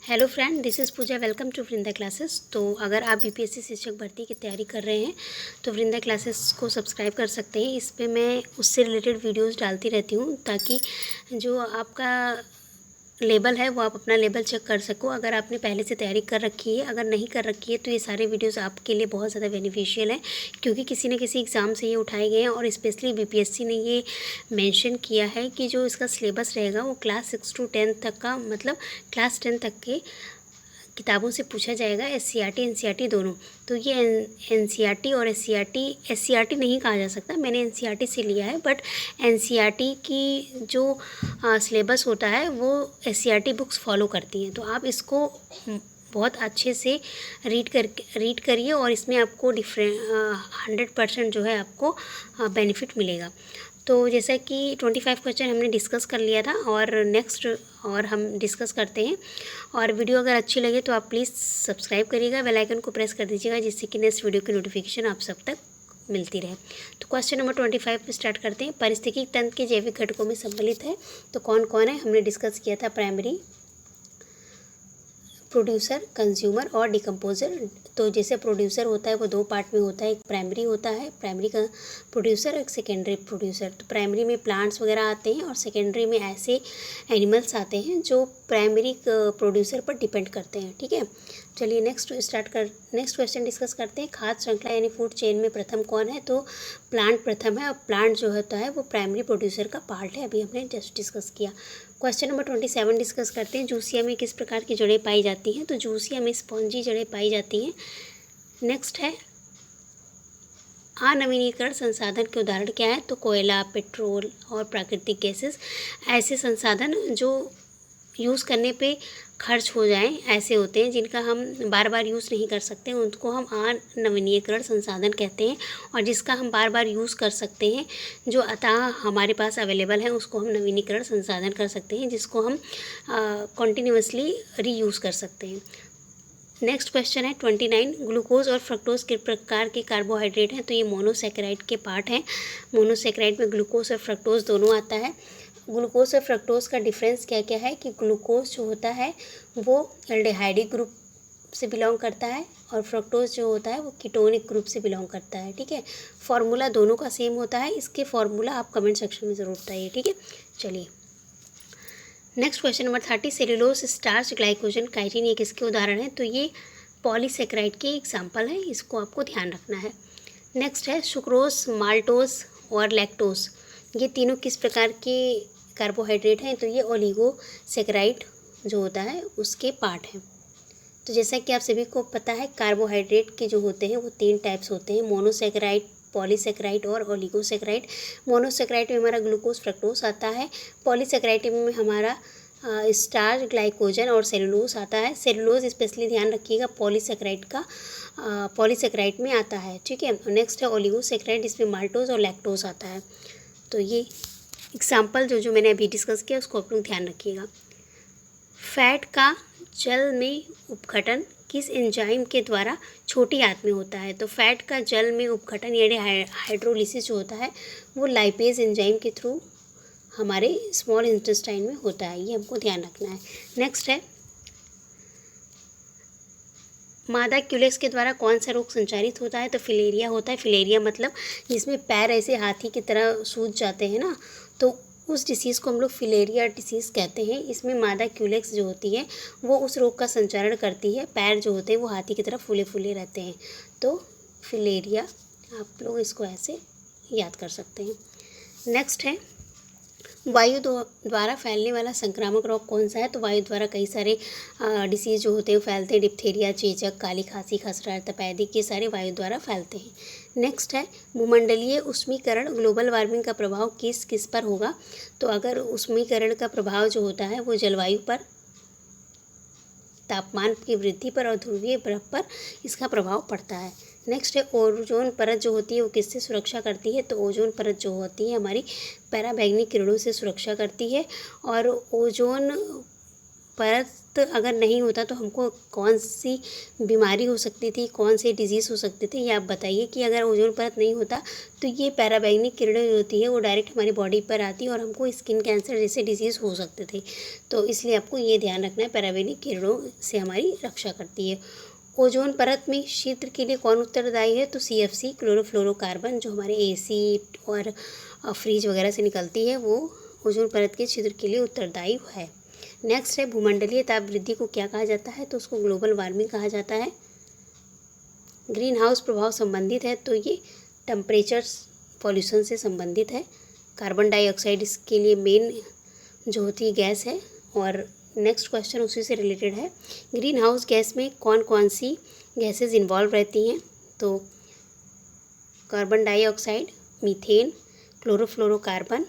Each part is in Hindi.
Hello friend, this is Pooja. Welcome to Vrinda classes. तो अगर आप बीपीएससी शिक्षक भर्ती की तैयारी कर रहे हैं तो वृंदा क्लासेस को सब्सक्राइब कर सकते हैं। इस पे मैं उससे रिलेटेड वीडियोस डालती रहती हूँ ताकि जो आपका लेवल है वो आप अपना लेवल चेक कर सको। अगर आपने पहले से तैयारी कर रखी है, अगर नहीं कर रखी है तो ये सारे वीडियोस आपके लिए बहुत ज़्यादा बेनिफिशियल है, क्योंकि किसी न किसी एग्ज़ाम से ये उठाए गए हैं और स्पेशली बीपीएससी ने ये मेंशन किया है कि जो इसका सिलेबस रहेगा वो क्लास 6 to 10 तक का, मतलब क्लास 10 तक के किताबों से पूछा जाएगा, एससीईआरटी एनसीईआरटी दोनों। तो ये एनसीईआरटी और एससीईआरटी नहीं कहा जा सकता, मैंने एनसीईआरटी से लिया है, बट एनसीईआरटी की जो सिलेबस होता है वो एससीईआरटी बुक्स फॉलो करती हैं। तो आप इसको बहुत अच्छे से रीड करिए और इसमें आपको 100% जो है आपको बेनिफिट मिलेगा। तो जैसा कि 25 क्वेश्चन हमने डिस्कस कर लिया था और नेक्स्ट और हम डिस्कस करते हैं। और वीडियो अगर अच्छी लगे तो आप प्लीज़ सब्सक्राइब करिएगा, बेल आइकन को प्रेस कर दीजिएगा, जिससे कि नेक्स्ट वीडियो की नोटिफिकेशन आप सब तक मिलती रहे। तो क्वेश्चन नंबर 25 पे स्टार्ट करते हैं। पारिस्थितिकी तंत्र के जैविक घटकों में सम्मिलित है तो कौन कौन है? हमने डिस्कस किया था प्राइमरी, प्रोड्यूसर, कंज्यूमर और डिकम्पोजर। तो जैसे प्रोड्यूसर होता है वो दो पार्ट में होता है, एक प्राइमरी होता है, प्राइमरी का प्रोड्यूसर, एक सेकेंडरी प्रोड्यूसर। तो प्राइमरी में प्लांट्स वगैरह आते हैं और सेकेंडरी में ऐसे एनिमल्स आते हैं जो प्राइमरी प्रोड्यूसर पर डिपेंड करते हैं। ठीक है, चलिए नेक्स्ट क्वेश्चन डिस्कस करते हैं। खाद्य श्रृंखला यानी फूड चेन में प्रथम कौन है? तो प्लांट प्रथम है और प्लांट जो होता है वो प्राइमरी प्रोड्यूसर का पार्ट है, अभी हमने जस्ट डिस्कस किया। क्वेश्चन नंबर 27 डिस्कस करते हैं। जूसिया में किस प्रकार की जड़ें पाई जाती हैं? तो जूसिया में स्पॉन्जी जड़ें पाई जाती हैं। नेक्स्ट है अनवीनीकरण संसाधन के उदाहरण क्या है? तो कोयला, पेट्रोल और प्राकृतिक गैसेस, ऐसे संसाधन जो यूज़ करने पे खर्च हो जाएं, ऐसे होते हैं जिनका हम बार बार यूज़ नहीं कर सकते, उनको हम अनवीनीकरण संसाधन कहते हैं। और जिसका हम बार बार यूज़ कर सकते हैं, जो अतः हमारे पास अवेलेबल है, उसको हम नवीनीकरण संसाधन कर सकते हैं, जिसको हम कॉन्टीन्यूसली रीयूज़ कर सकते हैं। नेक्स्ट क्वेश्चन है 29। ग्लूकोज और फ्रक्टोज किस प्रकार के कार्बोहाइड्रेट हैं? तो ये मोनोसेकेराइड के पार्ट हैं। मोनोसेकेराइड में ग्लूकोज और फ्रक्टोज दोनों आता है। ग्लूकोज और फ्रक्टोज का डिफरेंस क्या क्या है कि ग्लूकोज जो होता है वो एल्डिहाइडिक ग्रुप से बिलोंग करता है और फ्रक्टोज जो होता है वो कीटोनिक ग्रुप से बिलोंग करता है। ठीक है, फॉर्मूला दोनों का सेम होता है। इसके फॉर्मूला आप कमेंट सेक्शन में ज़रूर बताइए। ठीक है, चलिए next question number 30। Cellulose, starch, glycogen, chitin ये किसके उदाहरण हैं? तो ये पॉलीसेकेराइड के एग्जाम्पल हैं, इसको आपको ध्यान रखना है। नेक्स्ट है सुक्रोज, माल्टोज और लैक्टोज, ये तीनों किस प्रकार के कार्बोहाइड्रेट हैं? तो ये ओलिगोसेकेराइड जो होता है उसके पार्ट हैं। तो जैसा कि आप सभी को पता है, कार्बोहाइड्रेट के जो होते हैं वो 3 टाइप्स होते हैं, मोनोसेकेराइड, पॉलीसेकेराइड और ओलिगोसेकेराइड। मोनोसेकेराइड में हमारा ग्लूकोज फ्रक्टोज आता है, पॉलीसेकेराइड में हमारा स्टार्च, ग्लाइकोजन और सेलुलोज आता है। सेलुलोज स्पेशली ध्यान रखिएगा, पॉलीसेकेराइड में आता है। ठीक है, नेक्स्ट है ओलिगोसेकेराइड, इसमें माल्टोज और लैक्टोज आता है। तो ये एग्जाम्पल जो मैंने अभी डिस्कस किया उसको आप लोग ध्यान रखिएगा। फैट का जल में उपघटन किस एंजाइम के द्वारा छोटी आंत में होता है? तो फैट का जल में उपघटन यानी हाइड्रोलिसिस जो होता है वो लाइपेज एंजाइम के थ्रू हमारे स्मॉल इंटेस्टाइन में होता है, ये हमको ध्यान रखना है। नेक्स्ट है मादा क्यूलेक्स के द्वारा कौन सा रोग संचारित होता है? तो फिलेरिया होता है। फिलेरिया मतलब जिसमें पैर ऐसे हाथी की तरह सूज जाते हैं ना, तो उस डिसीज़ को हम लोग फिलेरिया डिसीज़ कहते हैं। इसमें मादा क्यूलेक्स जो होती है वो उस रोग का संचारण करती है, पैर जो होते हैं वो हाथी की तरह फूले फूले रहते हैं, तो फिलेरिया, आप लोग इसको ऐसे याद कर सकते हैं। नेक्स्ट है वायु द्वारा फैलने वाला संक्रामक रोग कौन सा है? तो वायु द्वारा कई सारे डिसीज़ जो होते हैं फैलते हैं, डिप्थीरिया, चेचक, काली खांसी, खसरा, तपेदिक, ये सारे वायु द्वारा फैलते हैं। नेक्स्ट है भूमंडलीय उष्मीकरण, ग्लोबल वार्मिंग का प्रभाव किस किस पर होगा? तो अगर उष्मीकरण का प्रभाव जो होता है वो जलवायु पर, तापमान की वृद्धि पर और ध्रुवीय बर्फ पर इसका प्रभाव पड़ता है। नेक्स्ट है ओजोन परत जो होती है वो किससे सुरक्षा करती है? तो ओजोन परत जो होती है हमारी पैराबैंगनी किरणों से सुरक्षा करती है। और ओजोन परत अगर नहीं होता तो हमको कौन सी बीमारी हो सकती थी, कौन से डिजीज़ हो सकते थे, ये आप बताइए। कि अगर ओजोन परत नहीं होता तो ये पैराबैंगनी किरणें जो होती है वो डायरेक्ट हमारी बॉडी पर आती और हमको स्किन कैंसर जैसे डिजीज़ हो सकते थे। तो इसलिए आपको ये ध्यान रखना है, पैराबैंगनी किरणों से हमारी रक्षा करती है। ओजोन परत में छिद्र के लिए कौन उत्तरदायी है? तो CFC क्लोरोफ्लोरोकार्बन, जो हमारे AC और फ्रिज वगैरह से निकलती है, वो ओजोन परत के छिद्र के लिए उत्तरदायी है। नेक्स्ट है, भूमंडलीय ताप वृद्धि को क्या कहा जाता है? तो उसको ग्लोबल वार्मिंग कहा जाता है। ग्रीन हाउस प्रभाव संबंधित है, तो ये टेम्परेचर पॉल्यूशन से संबंधित है। कार्बन डाइऑक्साइड इसके लिए मेन जो होती है गैस है। और नेक्स्ट क्वेश्चन उसी से रिलेटेड है, ग्रीन हाउस गैस में कौन कौन सी गैसेस इन्वॉल्व रहती हैं? तो carbon dioxide, methane, chlorofluorocarbon,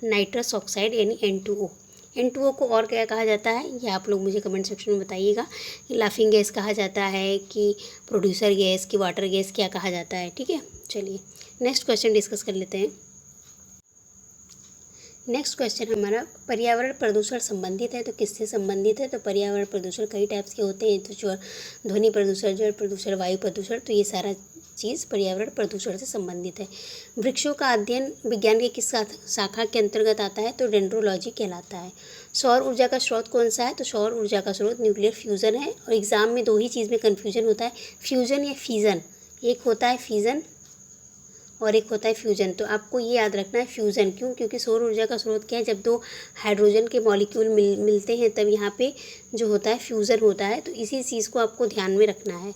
nitrous oxide यानी N2O। N2O को और क्या कहा जाता है, ये आप लोग मुझे कमेंट सेक्शन में बताइएगा। लाफिंग गैस कहा जाता है कि प्रोड्यूसर गैस कि वाटर गैस, क्या कहा जाता है? ठीक है, चलिए नेक्स्ट क्वेश्चन डिस्कस कर लेते हैं। नेक्स्ट क्वेश्चन हमारा पर्यावरण प्रदूषण संबंधित है, तो किससे संबंधित है? तो पर्यावरण प्रदूषण कई टाइप्स के होते हैं, तो ध्वनि प्रदूषण, जल प्रदूषण, वायु प्रदूषण, तो ये सारा चीज़ पर्यावरण प्रदूषण से संबंधित है। वृक्षों का अध्ययन विज्ञान के किस शाखा के अंतर्गत आता है? तो डेंड्रोलॉजी कहलाता है। सौर ऊर्जा का स्रोत कौन सा है? तो सौर ऊर्जा का स्रोत न्यूक्लियर फ्यूज़न है। और एग्जाम में दो ही चीज़ में कन्फ्यूजन होता है, फ्यूज़न या फीज़न। एक होता है फीज़न और एक होता है फ्यूजन। तो आपको ये याद रखना है फ्यूज़न। क्यों? क्योंकि सौर ऊर्जा का स्रोत क्या है, जब दो हाइड्रोजन के मॉलिक्यूल मिलते हैं तब यहाँ पे जो होता है फ्यूज़न होता है। तो इसी चीज़ को आपको ध्यान में रखना है,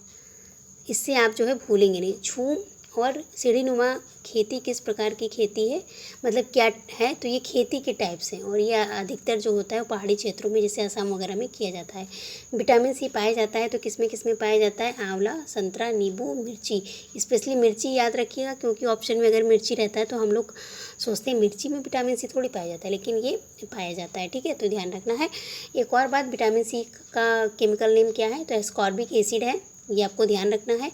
इससे आप जो है भूलेंगे नहीं। झूम और सीढ़ीनुमा खेती किस प्रकार की खेती है, मतलब क्या है? तो ये खेती के टाइप्स हैं और ये अधिकतर जो होता है वो पहाड़ी क्षेत्रों में जैसे असम वगैरह में किया जाता है। विटामिन C पाया जाता है, तो किसमें किसमें पाया जाता है? आंवला, संतरा, नींबू, मिर्ची। स्पेशली मिर्ची याद रखिएगा, क्योंकि ऑप्शन में अगर मिर्ची रहता है तो हम लोग सोचते हैं मिर्ची में विटामिन C थोड़ी पाया जाता है, लेकिन ये पाया जाता है। ठीक है, तो ध्यान रखना है। एक और बात, विटामिन C का केमिकल नेम क्या है? तो एस्कॉर्बिक एसिड है, ये आपको ध्यान रखना है।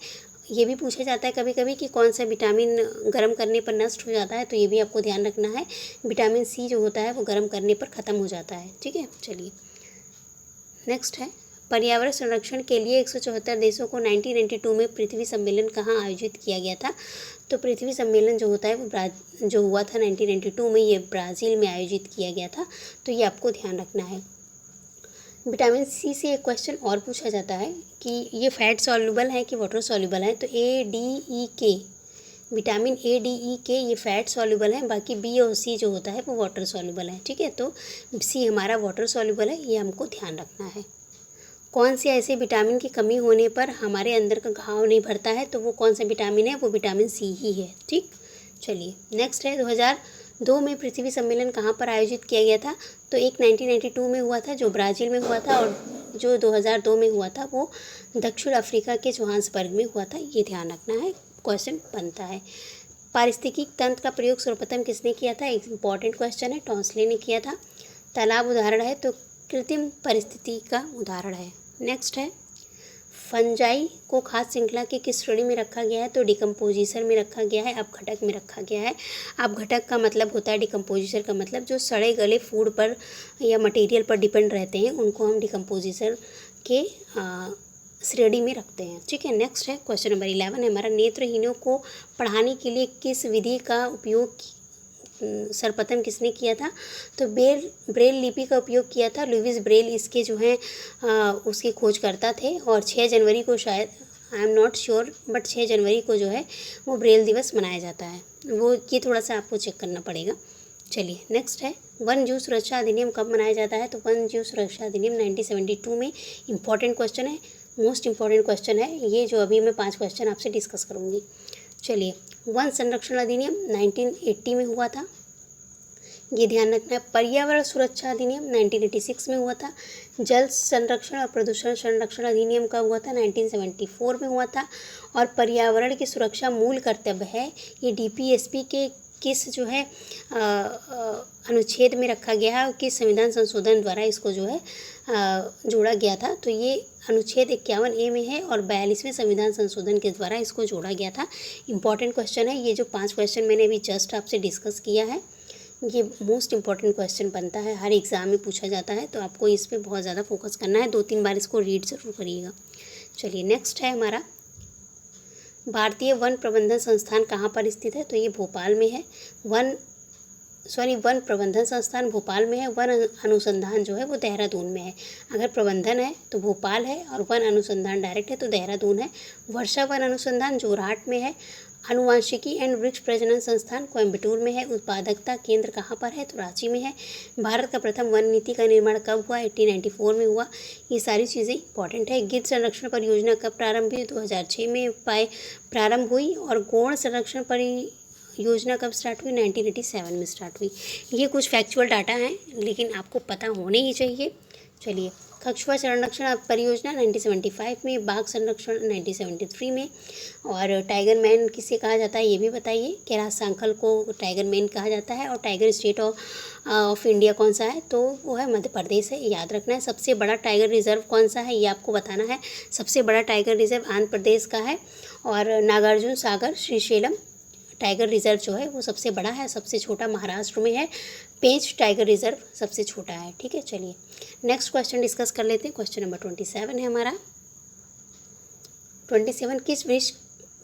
ये भी पूछा जाता है कभी कभी कि कौन सा विटामिन गर्म करने पर नष्ट हो जाता है, तो ये भी आपको ध्यान रखना है। विटामिन C जो होता है वो गर्म करने पर ख़त्म हो जाता है। ठीक है, चलिए नेक्स्ट है, पर्यावरण संरक्षण के लिए 174 देशों को 1992 में पृथ्वी सम्मेलन कहाँ आयोजित किया गया था? तो पृथ्वी सम्मेलन जो होता है वो जो हुआ था 1992 में, ये ब्राज़ील में आयोजित किया गया था। तो ये आपको ध्यान रखना है। विटामिन C से एक क्वेश्चन और पूछा जाता है कि ये फैट सॉल्युबल है कि वाटर सॉल्युबल है? तो ADEK, विटामिन ADEK ये फैट सॉल्युबल है, बाकी B और C जो होता है वो वाटर सॉल्युबल है। ठीक है, तो C हमारा वाटर सॉल्युबल है, ये हमको ध्यान रखना है। कौन से ऐसे विटामिन की कमी होने पर हमारे अंदर का घाव नहीं भरता है? तो वो कौन सा विटामिन है? वो विटामिन C ही है। ठीक, चलिए नेक्स्ट है, 2002 में पृथ्वी सम्मेलन कहाँ पर आयोजित किया गया था? तो एक 1992 में हुआ था जो ब्राज़ील में हुआ था, और जो 2002 में हुआ था वो दक्षिण अफ्रीका के जोहान्सबर्ग में हुआ था। ये ध्यान रखना है, क्वेश्चन बनता है। पारिस्थितिकी तंत्र का प्रयोग सर्वप्रथम किसने किया था? एक इम्पॉर्टेंट क्वेश्चन है, टॉन्सले ने किया था। तालाब उदाहरण है, तो कृत्रिम परिस्थिति का उदाहरण है। नेक्स्ट है, फंजाई को खाद्य श्रृंखला की किस श्रेणी में रखा गया है? तो डिकम्पोजिशन में रखा गया है, अपघटक में रखा गया है। अपघटक का मतलब होता है, डिकम्पोजिशन का मतलब जो सड़े गले फूड पर या मटेरियल पर डिपेंड रहते हैं उनको हम डिकम्पोजिशन के श्रेणी में रखते हैं। ठीक है, नेक्स्ट है क्वेश्चन नंबर 11 है हमारा, नेत्रहीनों को पढ़ाने के लिए किस विधि का उपयोग सर्वप्रथम किसने किया था? तो ब्रेल लिपि का उपयोग किया था। लुईस ब्रेल इसके जो है उसकी खोजकर्ता थे, और 6 जनवरी को शायद, I am not sure, but 6 जनवरी को जो है वो ब्रेल दिवस मनाया जाता है। वो ये थोड़ा सा आपको चेक करना पड़ेगा। चलिए नेक्स्ट है, वन्य जीव सुरक्षा अधिनियम कब मनाया जाता है? तो वन्य जीव सुरक्षा अधिनियम 1972 में। इंपॉर्टेंट क्वेश्चन है, मोस्ट इंपॉर्टेंट क्वेश्चन है ये, जो अभी मैं 5 क्वेश्चन आपसे डिस्कस करूँगी। चलिए, वन संरक्षण अधिनियम 1980 में हुआ था, ये ध्यान रखना है। पर्यावरण सुरक्षा अधिनियम 1986 में हुआ था। जल संरक्षण और प्रदूषण संरक्षण अधिनियम कब हुआ था? 1974 में हुआ था। और पर्यावरण की सुरक्षा मूल कर्तव्य है, ये DPSP के किस जो है अनुच्छेद में रखा गया है, किस संविधान संशोधन द्वारा इसको जो है जोड़ा गया था? तो ये अनुच्छेद 51A में है और 42वें संविधान संशोधन के द्वारा इसको जोड़ा गया था। इंपॉर्टेंट क्वेश्चन है ये, जो 5 क्वेश्चन मैंने अभी जस्ट आपसे डिस्कस किया है, ये मोस्ट इम्पॉर्टेंट क्वेश्चन बनता है, हर एग्ज़ाम में पूछा जाता है, तो आपको इस पे बहुत ज़्यादा फोकस करना है, 2-3 बार इसको रीड ज़रूर करिएगा। चलिए नेक्स्ट है हमारा, भारतीय वन प्रबंधन संस्थान कहाँ पर स्थित है? तो ये भोपाल में है। वन प्रबंधन संस्थान भोपाल में है, वन अनुसंधान जो है वो देहरादून में है। अगर प्रबंधन है तो भोपाल है, और वन अनुसंधान डायरेक्ट है तो देहरादून है। वर्षा वन अनुसंधान जोरहाट में है। आनुवांशिकी एंड वृक्ष प्रजनन संस्थान कोयम्बटूर में है। उत्पादकता केंद्र कहाँ पर है? तो रांची में है। भारत का प्रथम वन नीति का निर्माण कब हुआ? 1894 में हुआ। ये सारी चीज़ें इंपॉर्टेंट है। गिद्ध संरक्षण परियोजना कब प्रारंभ हुई? 2006 में प्रारंभ हुई। और गौण संरक्षण योजना कब स्टार्ट हुई? 1987 में स्टार्ट हुई। ये कुछ फैक्चुअल डाटा हैं, लेकिन आपको पता होने ही चाहिए। चलिए, कछुआ संरक्षण परियोजना 1975 में, बाघ संरक्षण 1973 में, और टाइगर मैन किसे कहा जाता है ये भी बताइए। कैलाश सांखल को टाइगर मैन कहा जाता है। और टाइगर स्टेट ऑफ इंडिया कौन सा है? तो वो है मध्य प्रदेश है, याद रखना है। सबसे बड़ा टाइगर रिजर्व कौन सा है ये आपको बताना है। सबसे बड़ा टाइगर रिजर्व आंध्र प्रदेश का है। और नागार्जुन सागर श्रीशैलम टाइगर रिजर्व जो है वो सबसे बड़ा है। सबसे छोटा महाराष्ट्र में है। पेंच टाइगर रिजर्व सबसे छोटा है। ठीक है, चलिए नेक्स्ट क्वेश्चन डिस्कस कर लेते हैं। क्वेश्चन नंबर 27 है हमारा। 27, किस वृक्ष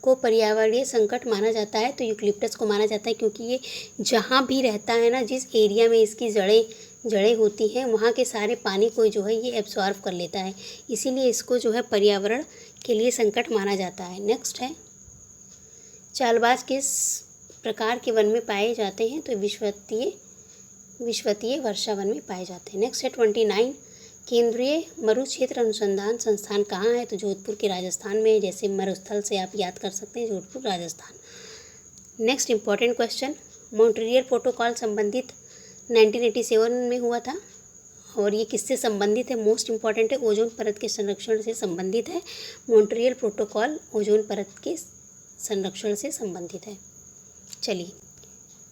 को पर्यावरणीय संकट माना जाता है? तो यूकलिप्टस को माना जाता है, क्योंकि ये जहाँ भी रहता है ना, जिस एरिया में इसकी जड़ें होती हैं, वहाँ के सारे पानी को जो है ये एब्सॉर्ब कर लेता है, इसीलिए इसको जो है पर्यावरण के लिए संकट माना जाता है। नेक्स्ट है, चालबाज किस प्रकार के वन में पाए जाते हैं? तो विश्वतीय वर्षा वन में पाए जाते हैं। नेक्स्ट है 29, केंद्रीय मरुक्षेत्र अनुसंधान संस्थान कहाँ है? तो जोधपुर के राजस्थान में है। जैसे मरुस्थल से आप याद कर सकते हैं, Jodhpur Rajasthan. Next important question, Montreal protocol संबंधित 1987 में हुआ था, और ये किससे संबंधित है? मोस्ट इंपॉर्टेंट है, ओजोन परत के संरक्षण से संबंधित है। मॉन्ट्रियल प्रोटोकॉल ओजोन परत के संरक्षण से संबंधित है। चलिए,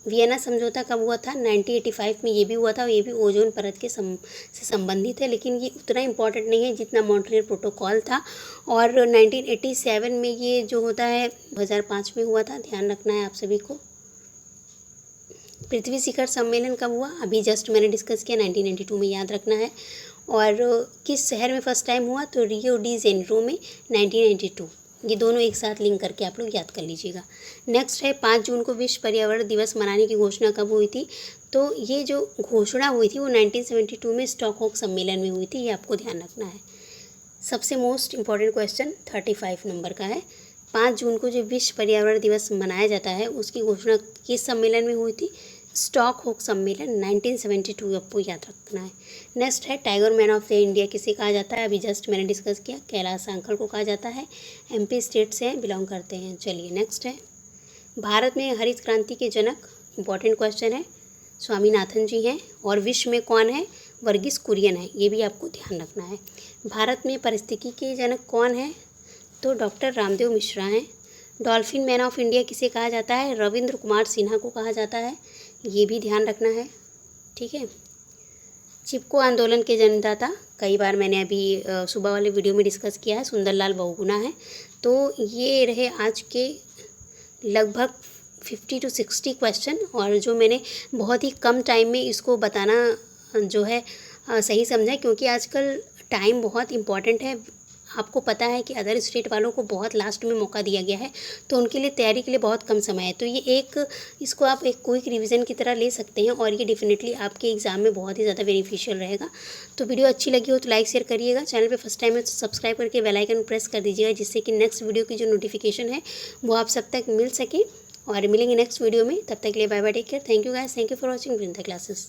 वियना समझौता कब हुआ था? 1985 में ये भी हुआ था, और ये भी ओजोन परत के से संबंधित है, लेकिन ये उतना इम्पॉर्टेंट नहीं है जितना मॉन्ट्रियल प्रोटोकॉल था। और 1987 में ये जो होता है 2005 में हुआ था, ध्यान रखना है आप सभी को। पृथ्वी शिखर सम्मेलन कब हुआ? अभी जस्ट मैंने डिस्कस किया, 1992 में, याद रखना है। और किस शहर में फर्स्ट टाइम हुआ? तो रियो डी जेनेरो में 1992। ये दोनों एक साथ लिंक करके आप लोग याद कर लीजिएगा। नेक्स्ट है, 5 जून को विश्व पर्यावरण दिवस मनाने की घोषणा कब हुई थी? तो ये जो घोषणा हुई थी वो 1972 में स्टॉकहोम सम्मेलन में हुई थी, ये आपको ध्यान रखना है। सबसे मोस्ट इम्पॉर्टेंट क्वेश्चन 35 नंबर का है, 5 जून को जो विश्व पर्यावरण दिवस मनाया जाता है उसकी घोषणा किस सम्मेलन में हुई थी? स्टॉकहोम सम्मेलन 1972, आपको याद रखना है। नेक्स्ट है, tiger man of the India किसे कहा जाता है? अभी जस्ट मैंने डिस्कस किया, कैलाश सांखल को कहा जाता है। MP स्टेट से बिलोंग करते हैं। चलिए नेक्स्ट है, भारत में हरित क्रांति के जनक, इंपॉर्टेंट क्वेश्चन है, स्वामीनाथन जी हैं। और विश्व में कौन है? वर्गीस कुरियन है, ये भी आपको ध्यान रखना है। भारत में पारिस्थितिकी के जनक कौन है? तो डॉक्टर रामदेव मिश्रा हैं। डॉल्फिन मैन ऑफ इंडिया किसे कहा जाता है? रविंद्र कुमार सिन्हा को कहा जाता है, ये भी ध्यान रखना है। ठीक है, चिपको आंदोलन के जन्मदाता, कई बार मैंने अभी सुबह वाले वीडियो में डिस्कस किया है, सुंदरलाल बहुगुणा है। तो ये रहे आज के लगभग 50 to 60 क्वेश्चन, और जो मैंने बहुत ही कम टाइम में इसको बताना जो है सही समझा, क्योंकि आजकल टाइम बहुत इम्पॉर्टेंट है। आपको पता है कि अदर स्टेट वालों को बहुत लास्ट में मौका दिया गया है, तो उनके लिए तैयारी के लिए बहुत कम समय है। तो ये इसको आप एक क्विक रिवीजन की तरह ले सकते हैं, और ये डेफिनेटली आपके एग्ज़ाम में बहुत ही ज़्यादा बेनिफिशियल रहेगा। तो वीडियो अच्छी लगी हो तो लाइक शेयर करिएगा, चैनल पे फर्स्ट टाइम है तो सब्सक्राइब करके बेल आइकन प्रेस कर दीजिएगा, जिससे कि नेक्स्ट वीडियो की जो नोटिफिकेशन है वो आप सब तक मिल सके। और मिलेंगे नेक्स्ट वीडियो में, तब तक के लिए bye bye, take care, thank you guys, thank you for watching Vrinda classes.